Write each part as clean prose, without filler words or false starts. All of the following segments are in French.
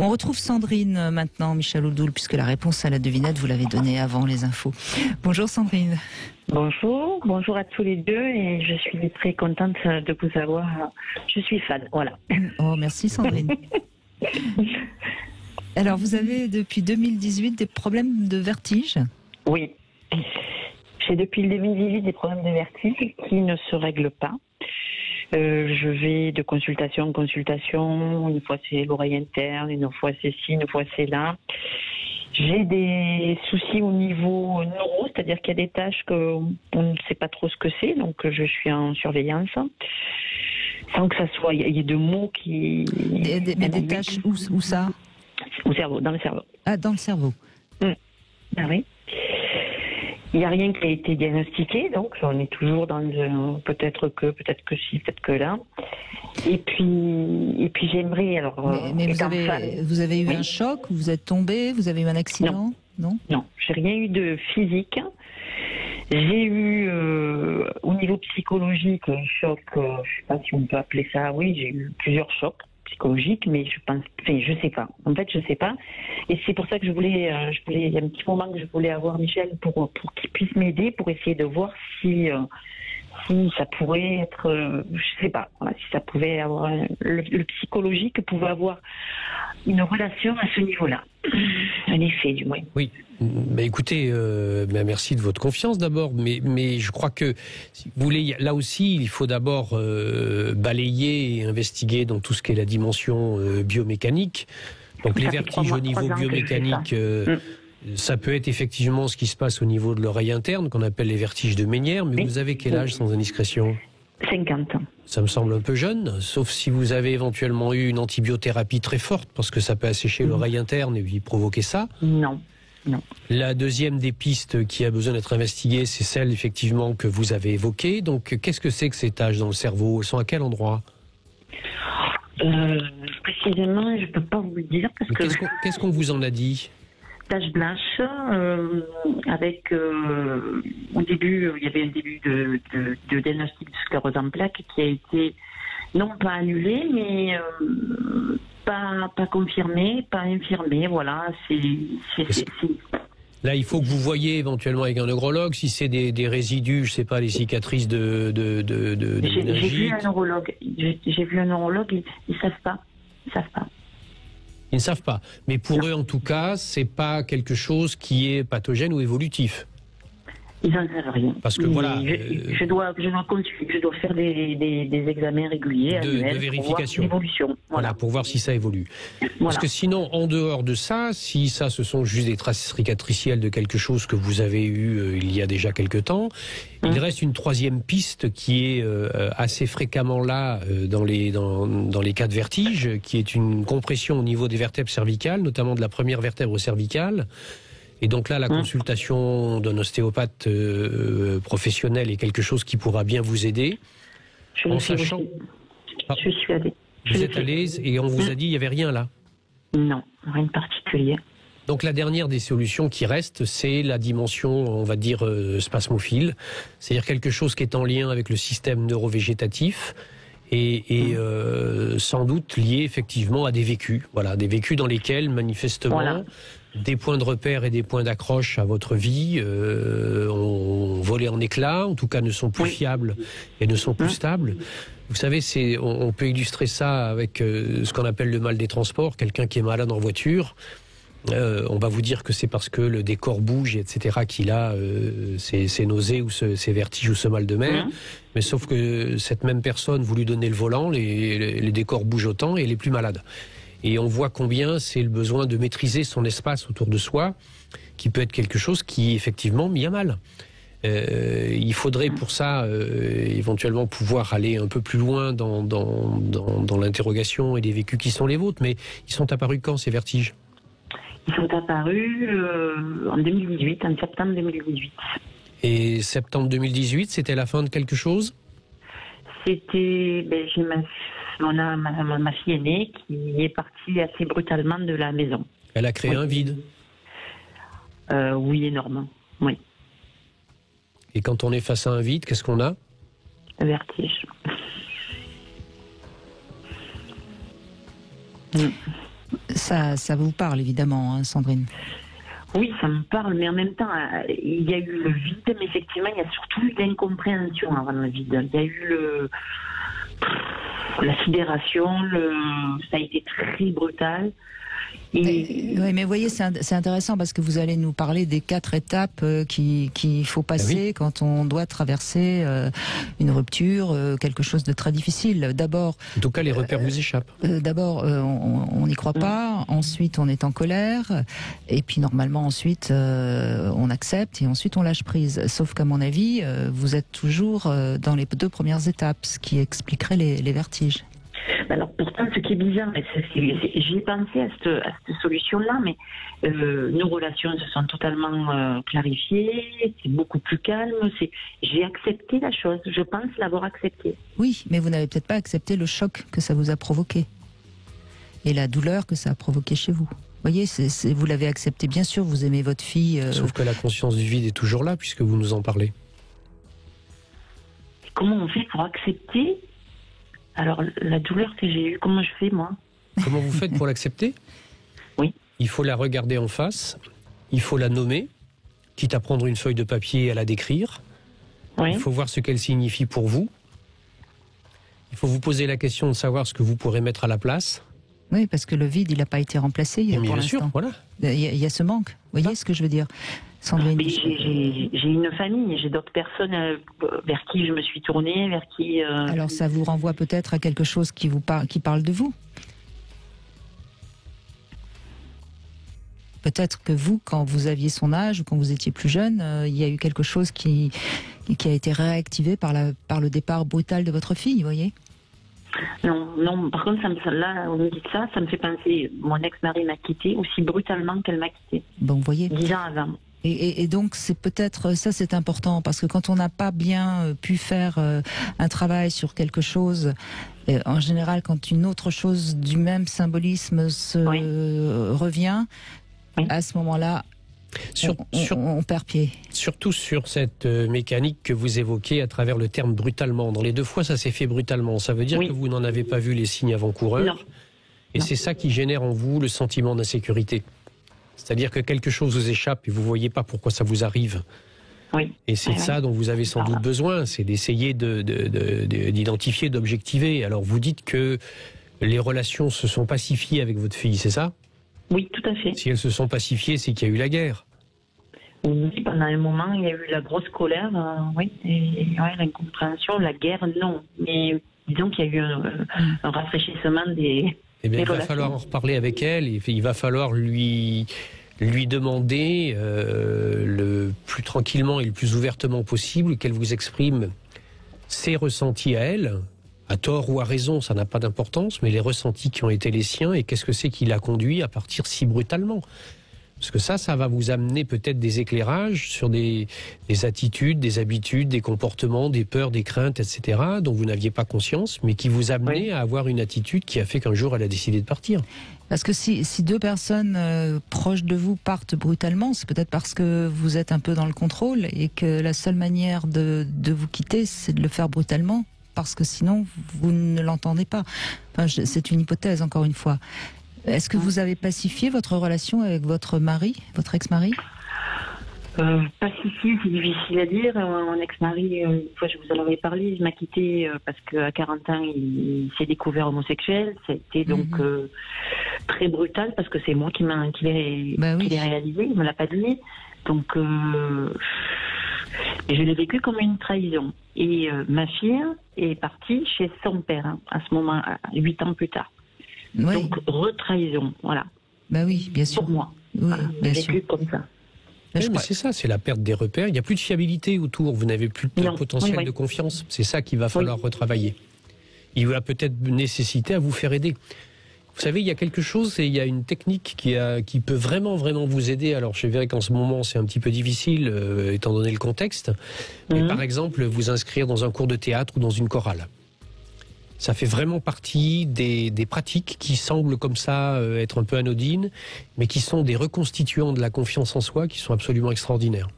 On retrouve Sandrine maintenant, Michel Oudoul, puisque la réponse à la devinette, vous l'avez donnée avant les infos. Bonjour Sandrine. Bonjour à tous les deux et je suis très contente de vous avoir. Je suis fan, voilà. Oh, merci Sandrine. Alors, vous avez depuis 2018 des problèmes de vertige ? Oui. J'ai depuis 2018 des problèmes de vertige qui ne se règlent pas. Je vais de consultation en consultation. Une fois c'est l'oreille interne, une fois c'est ci, une fois c'est là. J'ai des soucis au niveau neuro, c'est-à-dire qu'il y a des tâches qu'on ne sait pas trop ce que c'est, donc je suis en surveillance. Sans que ça soit, il y ait de mots qui... Mais des tâches, où ça ? Au cerveau, dans le cerveau. Ah, dans le cerveau. Ah oui. Il n'y a rien qui a été diagnostiqué, donc on est toujours dans le peut-être que si, peut-être que là. Et puis j'aimerais alors. Mais vous avez eu un choc, vous êtes tombé, vous avez eu un accident ? Non, j'ai rien eu de physique. J'ai eu au niveau psychologique un choc, je sais pas si on peut appeler ça. Oui, j'ai eu plusieurs chocs psychologiques, mais je sais pas. En fait, je sais pas. Et c'est pour ça que je voulais, il y a un petit moment que je voulais avoir Michel pour qu'il puisse m'aider, pour essayer de voir si ça pourrait être, je sais pas, voilà, si ça pouvait avoir le psychologique pouvait avoir une relation à ce niveau-là, un effet du moins. Oui. Bah écoutez, merci de votre confiance d'abord, mais je crois que si vous voulez, là aussi, il faut d'abord balayer et investiguer dans tout ce qui est la dimension biomécanique. Donc les vertiges au niveau biomécanique, ça peut être effectivement ce qui se passe au niveau de l'oreille interne, qu'on appelle les vertiges de Ménière, mais vous avez quel âge sans indiscrétion ? 50 ans. Ça me semble un peu jeune, sauf si vous avez éventuellement eu une antibiothérapie très forte, parce que ça peut assécher l'oreille interne et puis provoquer ça. Non. La deuxième des pistes qui a besoin d'être investiguée, c'est celle effectivement que vous avez évoquée. Donc, qu'est-ce que c'est que ces taches dans le cerveau ? Elles sont à quel endroit ? Précisément, je peux pas vous le dire parce que. Qu'est-ce qu'on vous en a dit ? Taches blanches, avec au début, il y avait un début de diagnostic de sclérose en plaques qui a été non pas annulé, mais pas confirmé, pas infirmé. Voilà, c'est. Là, il faut que vous voyiez éventuellement avec un neurologue si c'est des résidus, je sais pas, les cicatrices de J'ai vu un neurologue. J'ai vu un neurologue. Ils savent pas. Ils ne savent pas. Mais pour eux, en tout cas, c'est pas quelque chose qui est pathogène ou évolutif. Ils n'en savent rien. Parce que voilà. Je dois faire des examens réguliers, annuels, de vérification. Pour voir l'évolution. Voilà, pour voir si ça évolue. Voilà. Parce que sinon, en dehors de ça, si ça, ce sont juste des traces cicatricielles de quelque chose que vous avez eu il y a déjà quelque temps, il reste une troisième piste qui est assez fréquemment là dans les cas de vertige, qui est une compression au niveau des vertèbres cervicales, notamment de la première vertèbre cervicale. Et donc là, la consultation d'un ostéopathe professionnel est quelque chose qui pourra bien vous aider. Je suis allée. Vous êtes à l'aise et on vous a dit il n'y avait rien là ? Non, rien de particulier. Donc la dernière des solutions qui reste, c'est la dimension, on va dire, spasmophile. C'est-à-dire quelque chose qui est en lien avec le système neurovégétatif et sans doute lié effectivement à des vécus. Voilà, des vécus dans lesquels manifestement des points de repère et des points d'accroche à votre vie ont volé en éclats, en tout cas ne sont plus fiables et ne sont plus stables. Vous savez, on peut illustrer ça avec ce qu'on appelle le mal des transports. Quelqu'un qui est malade en voiture, on va vous dire que c'est parce que le décor bouge, etc., qu'il a ces nausées ou ces vertiges ou ce mal de mer. Mais sauf que cette même personne, vous lui donnez le volant, les décors bougent autant et elle est plus malade. Et on voit combien c'est le besoin de maîtriser son espace autour de soi, qui peut être quelque chose qui est effectivement mis à mal. Il faudrait pour ça éventuellement pouvoir aller un peu plus loin dans l'interrogation et les vécus qui sont les vôtres. Mais ils sont apparus quand, ces vertiges ? Ils sont apparus en 2018, en septembre 2018. Et septembre 2018, c'était la fin de quelque chose ? C'était... On a ma fille aînée qui est partie assez brutalement de la maison. Elle a créé un vide ? Oui, énorme. Oui. Et quand on est face à un vide, qu'est-ce qu'on a ? Un vertige. Ça vous parle évidemment, hein, Sandrine. Oui, ça me parle, mais en même temps, il y a eu le vide, mais effectivement, il y a surtout eu l'incompréhension avant le vide. Il y a eu la sidération, ça a été très brutal. Oui, mais vous voyez, c'est intéressant parce que vous allez nous parler des 4 étapes qu'il faut passer quand on doit traverser une rupture, quelque chose de très difficile. D'abord, en tout cas, les repères vous échappent. D'abord, on n'y croit pas. Ensuite, on est en colère. Et puis, normalement, ensuite, on accepte et ensuite, on lâche prise. Sauf qu'à mon avis, vous êtes toujours dans les 2 premières étapes, ce qui expliquerait les vertiges. Alors pourtant, ce qui est bizarre, j'y ai pensé à cette solution-là, mais nos relations se sont totalement clarifiées, c'est beaucoup plus calme, j'ai accepté la chose, je pense l'avoir accepté. Oui, mais vous n'avez peut-être pas accepté le choc que ça vous a provoqué et la douleur que ça a provoqué chez vous. Vous voyez, vous l'avez accepté, bien sûr, vous aimez votre fille. Sauf que la conscience du vide est toujours là, puisque vous nous en parlez. Comment on fait pour accepter alors, la douleur que j'ai eue, comment je fais, moi? Comment vous faites pour l'accepter? Oui. Il faut la regarder en face, il faut la nommer, quitte à prendre une feuille de papier et à la décrire. Oui. Il faut voir ce qu'elle signifie pour vous. Il faut vous poser la question de savoir ce que vous pourrez mettre à la place. Oui, parce que le vide, il n'a pas été remplacé pour l'instant. Bien sûr, voilà. Il y a ce manque. Vous voyez ce que je veux dire, Sandrine? Mais j'ai une famille, j'ai d'autres personnes vers qui je me suis tournée, vers qui... Alors ça vous renvoie peut-être à quelque chose qui parle de vous. Peut-être que vous, quand vous aviez son âge ou quand vous étiez plus jeune, il y a eu quelque chose qui a été réactivé par le départ brutal de votre fille, vous voyez? Non, par contre, là, on me dit ça me fait penser, mon ex-mari m'a quitté aussi brutalement qu'elle m'a quitté. Bon, vous voyez. 10 ans avant. Et donc, c'est peut-être, ça c'est important, parce que quand on n'a pas bien pu faire un travail sur quelque chose, en général, quand une autre chose du même symbolisme revient, à ce moment-là, on perd pied. Surtout sur cette mécanique que vous évoquez à travers le terme brutalement. Dans les 2 fois, ça s'est fait brutalement. Ça veut dire que vous n'en avez pas vu les signes avant-coureurs. Non. Et c'est ça qui génère en vous le sentiment d'insécurité. C'est-à-dire que quelque chose vous échappe et vous ne voyez pas pourquoi ça vous arrive. Oui. Et c'est ça dont vous avez sans doute besoin, c'est d'essayer d'identifier, d'objectiver. Alors vous dites que les relations se sont pacifiées avec votre fille, c'est ça? Oui, tout à fait. Si elles se sont pacifiées, c'est qu'il y a eu la guerre. Oui, pendant un moment, il y a eu la grosse colère, l'incompréhension, la guerre, non. Mais disons qu'il y a eu un rafraîchissement des... Eh bien, il va falloir en reparler avec elle. Il va falloir lui demander le plus tranquillement et le plus ouvertement possible qu'elle vous exprime ses ressentis à elle, à tort ou à raison, ça n'a pas d'importance, mais les ressentis qui ont été les siens et qu'est-ce que c'est qui l'a conduit à partir si brutalement. Parce que ça va vous amener peut-être des éclairages sur des attitudes, des habitudes, des comportements, des peurs, des craintes, etc., dont vous n'aviez pas conscience, mais qui vous amenaient à avoir une attitude qui a fait qu'un jour elle a décidé de partir. Parce que si 2 personnes proches de vous partent brutalement, c'est peut-être parce que vous êtes un peu dans le contrôle et que la seule manière de vous quitter, c'est de le faire brutalement, parce que sinon, vous ne l'entendez pas. Enfin, c'est une hypothèse, encore une fois. Est-ce que vous avez pacifié votre relation avec votre mari, votre ex-mari? Pacifié, c'est difficile à dire. Mon ex-mari, une fois je vous en avais parlé, il m'a quitté parce qu'à 40 ans, il s'est découvert homosexuel. Ça a été donc très brutal parce que c'est moi qui l'ai réalisé, il ne me l'a pas dit. Donc, je l'ai vécu comme une trahison. Et ma fille est partie chez son père à ce moment, 8 ans plus tard. Oui. Donc, retrahison, voilà. Ben oui, bien sûr. Pour moi. Oui, voilà, bien vécu sûr. comme ça. Oui, mais c'est ça, c'est la perte des repères. Il n'y a plus de fiabilité autour, vous n'avez plus de potentiel de confiance. C'est ça qu'il va falloir retravailler. Il va peut-être nécessiter à vous faire aider. Vous savez, il y a quelque chose et il y a une technique qui peut vraiment vous aider. Alors, je verrai qu'en ce moment, c'est un petit peu difficile, étant donné le contexte. Mais par exemple, vous inscrire dans un cours de théâtre ou dans une chorale. Ça fait vraiment partie des pratiques qui semblent comme ça être un peu anodines, mais qui sont des reconstituants de la confiance en soi qui sont absolument extraordinaires.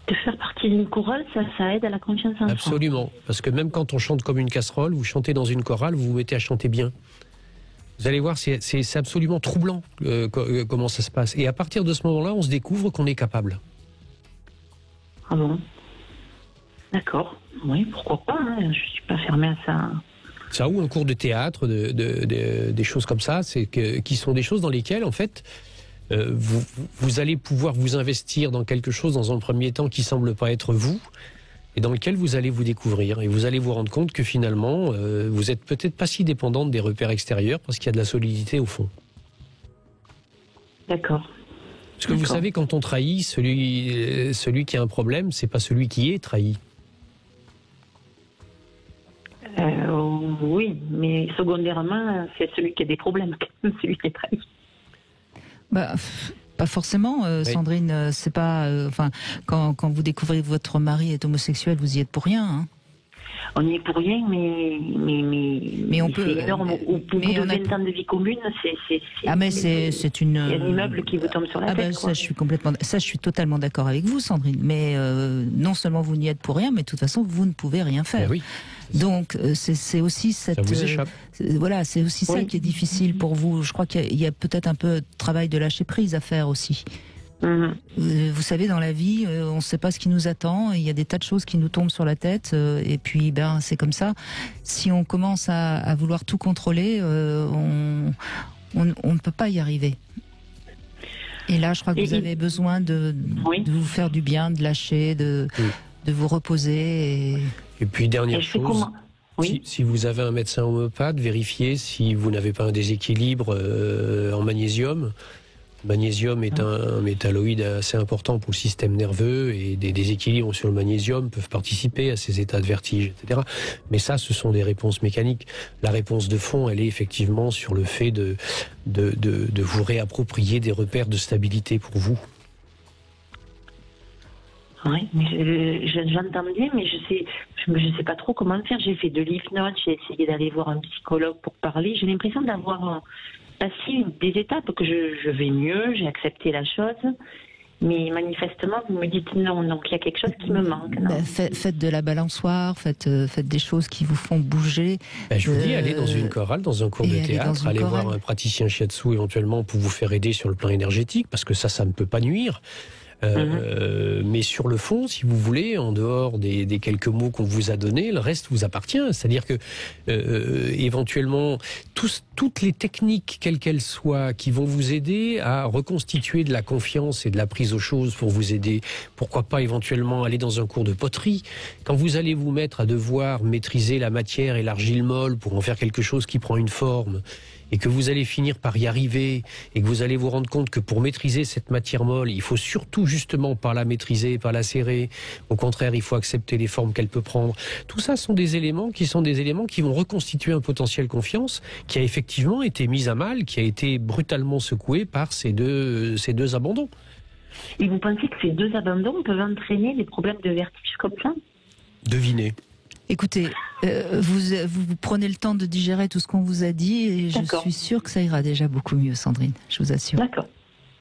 De faire partie d'une chorale, ça aide à la confiance en soi. Absolument, parce que même quand on chante comme une casserole, vous chantez dans une chorale, vous vous mettez à chanter bien. Vous allez voir, c'est absolument troublant comment ça se passe. Et à partir de ce moment-là, on se découvre qu'on est capable. Ah bon? D'accord. Oui, pourquoi pas, hein. Je ne suis pas fermée à ça. Ça, ou un cours de théâtre, des choses comme ça, qui sont des choses dans lesquelles, en fait, vous allez pouvoir vous investir dans quelque chose, dans un premier temps, qui semble pas être vous, et dans lequel vous allez vous découvrir. Et vous allez vous rendre compte que finalement, vous êtes peut-être pas si dépendante des repères extérieurs, parce qu'il y a de la solidité au fond. D'accord. Parce que vous savez, quand on trahit, celui qui a un problème, c'est pas celui qui est trahi. Oui, mais secondairement, c'est celui qui a des problèmes, celui qui est trahi. Bah, pas forcément, Sandrine. C'est pas, enfin, quand vous découvrez que votre mari est homosexuel, vous y êtes pour rien. Hein. On y est pour rien, mais on peut. C'est énorme. Au bout de 20 ans de vie commune, c'est. Ah mais c'est une. Il y a un immeuble qui vous tombe sur la tête. Ça, je suis totalement d'accord avec vous, Sandrine. Mais non seulement vous n'y êtes pour rien, mais de toute façon, vous ne pouvez rien faire. Ben oui. Donc c'est aussi cette. Ça vous échappe. Voilà, c'est aussi ça qui est difficile pour vous. Je crois qu'il y a peut-être un peu de travail de lâcher prise à faire aussi. Vous savez, dans la vie, on ne sait pas ce qui nous attend. Il y a des tas de choses qui nous tombent sur la tête. Et puis, c'est comme ça. Si on commence à vouloir tout contrôler, on ne peut pas y arriver. Et là, je crois que vous avez besoin de vous faire du bien, de lâcher, de vous reposer. Et puis, dernière chose, si vous avez un médecin homéopathe, vérifiez si vous n'avez pas un déséquilibre en magnésium. Le magnésium est un métalloïde assez important pour le système nerveux et des déséquilibres sur le magnésium peuvent participer à ces états de vertige, etc. Mais ça, ce sont des réponses mécaniques. La réponse de fond, elle est effectivement sur le fait de vous réapproprier des repères de stabilité pour vous. Oui, mais j'entends bien, mais je sais pas trop comment faire. J'ai fait de l'hypnose, j'ai essayé d'aller voir un psychologue pour parler. J'ai l'impression d'avoir passé des étapes, que je vais mieux, j'ai accepté la chose. Mais manifestement, vous me dites non, donc il y a quelque chose qui me manque. Faites de la balançoire, faites des choses qui vous font bouger. Je vous dis, allez dans une chorale, dans un cours de théâtre, allez voir un praticien shiatsu éventuellement pour vous faire aider sur le plan énergétique, parce que ça ne peut pas nuire. Mais sur le fond, si vous voulez, en dehors des quelques mots qu'on vous a donnés, le reste vous appartient. C'est-à-dire que éventuellement, toutes les techniques, quelles qu'elles soient, qui vont vous aider à reconstituer de la confiance et de la prise aux choses pour vous aider. Pourquoi pas éventuellement aller dans un cours de poterie. Quand vous allez vous mettre à devoir maîtriser la matière et l'argile molle pour en faire quelque chose qui prend une forme, et que vous allez finir par y arriver, et que vous allez vous rendre compte que pour maîtriser cette matière molle, il faut surtout justement pas la maîtriser, pas la serrer. Au contraire, il faut accepter les formes qu'elle peut prendre. Tout ça sont des éléments qui vont reconstituer un potentiel confiance qui a effectivement été mis à mal, qui a été brutalement secoué par ces deux abandons. Et vous pensez que ces deux abandons peuvent entraîner des problèmes de vertige comme ça? Devinez. Écoutez, vous prenez le temps de digérer tout ce qu'on vous a dit et je suis sûre que ça ira déjà beaucoup mieux, Sandrine, je vous assure. D'accord.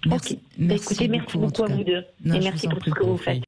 Merci. Écoutez, merci beaucoup à vous deux. Et merci pour tout ce que vous faites.